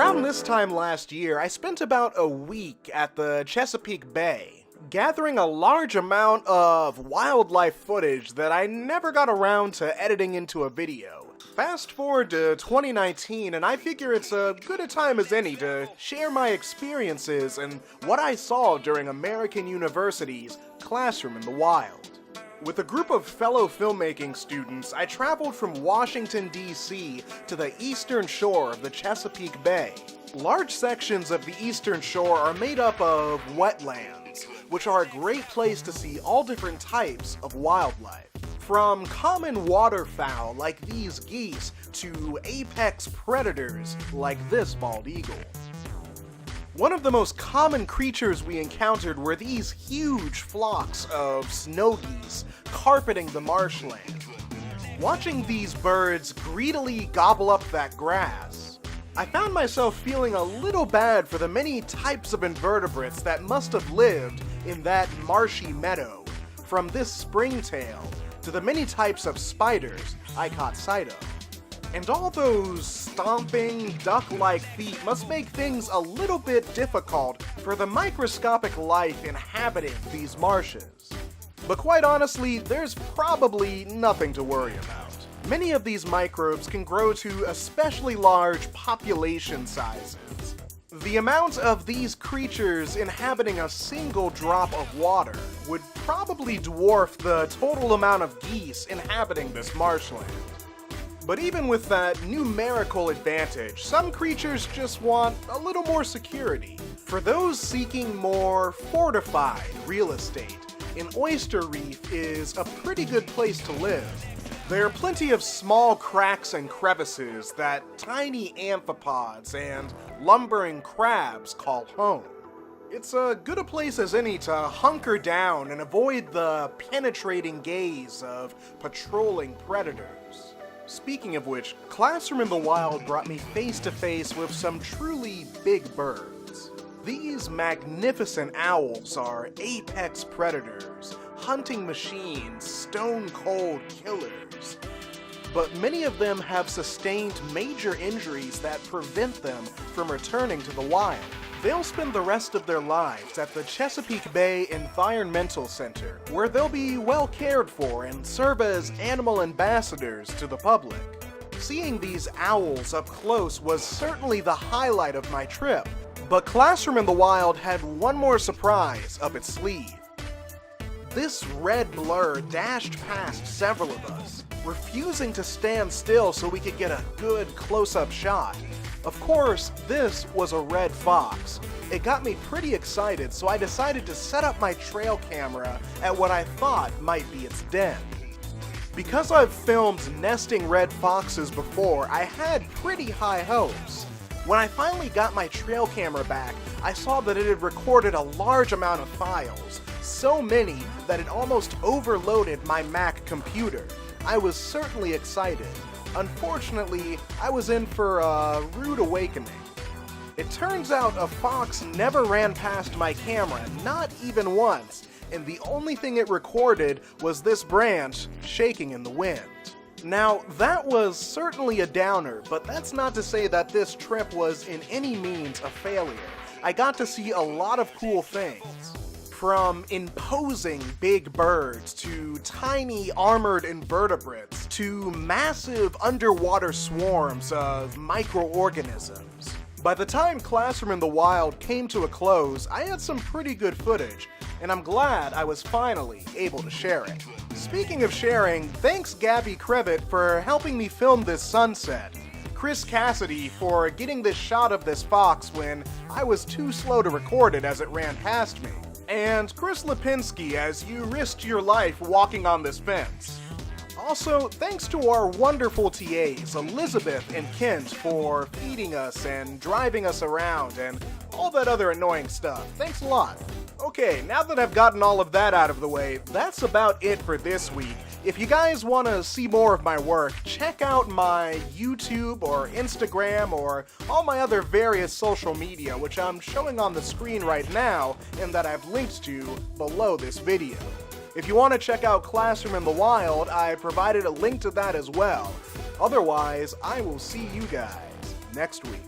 Around this time last year, I spent about a week at the Chesapeake Bay, gathering a large amount of wildlife footage that I never got around to editing into a video. Fast forward to 2019, and I figure it's as good a time as any to share my experiences and what I saw during American University's Classroom in the Wild. With a group of fellow filmmaking students, I traveled from Washington, D.C. to the eastern shore of the Chesapeake Bay. Large sections of the eastern shore are made up of wetlands, which are a great place to see all different types of wildlife. From common waterfowl like these geese to apex predators like this bald eagle. One of the most common creatures we encountered were these huge flocks of snow geese carpeting the marshland. Watching these birds greedily gobble up that grass, I found myself feeling a little bad for the many types of invertebrates that must have lived in that marshy meadow, from this springtail to the many types of spiders I caught sight of. And all those stomping, duck-like feet must make things a little bit difficult for the microscopic life inhabiting these marshes. But quite honestly, there's probably nothing to worry about. Many of these microbes can grow to especially large population sizes. The amount of these creatures inhabiting a single drop of water would probably dwarf the total amount of geese inhabiting this marshland. But even with that numerical advantage, some creatures just want a little more security. For those seeking more fortified real estate, an oyster reef is a pretty good place to live. There are plenty of small cracks and crevices that tiny amphipods and lumbering crabs call home. It's as good a place as any to hunker down and avoid the penetrating gaze of patrolling predators. Speaking of which, Classroom in the Wild brought me face to face with some truly big birds. These magnificent owls are apex predators, hunting machines, stone-cold killers. But many of them have sustained major injuries that prevent them from returning to the wild. They'll spend the rest of their lives at the Chesapeake Bay Environmental Center, where they'll be well cared for and serve as animal ambassadors to the public. Seeing these owls up close was certainly the highlight of my trip, but Classroom in the Wild had one more surprise up its sleeve. This red blur dashed past several of us, refusing to stand still so we could get a good close-up shot. Of course, this was a red fox. It got me pretty excited, so I decided to set up my trail camera at what I thought might be its den. Because I've filmed nesting red foxes before, I had pretty high hopes. When I finally got my trail camera back, I saw that it had recorded a large amount of files, so many that it almost overloaded my Mac computer. I was certainly excited. Unfortunately, I was in for a rude awakening. It turns out a fox never ran past my camera, not even once, and the only thing it recorded was this branch shaking in the wind. Now, that was certainly a downer, but that's not to say that this trip was in any means a failure. I got to see a lot of cool things. From imposing big birds, to tiny armored invertebrates, to massive underwater swarms of microorganisms. By the time Classroom in the Wild came to a close, I had some pretty good footage, and I'm glad I was finally able to share it. Speaking of sharing, thanks Gabby Crevitt for helping me film this sunset, Chris Cassidy for getting this shot of this fox when I was too slow to record it as it ran past me, and Chris Lipinski as you risked your life walking on this fence. Also, thanks to our wonderful TAs, Elizabeth and Kent, for feeding us and driving us around and all that other annoying stuff. Thanks a lot. Okay, now that I've gotten all of that out of the way, that's about it for this week. If you guys want to see more of my work, check out my YouTube or Instagram or all my other various social media, which I'm showing on the screen right now and that I've linked to below this video. If you want to check out Classroom in the Wild, I provided a link to that as well. Otherwise, I will see you guys next week.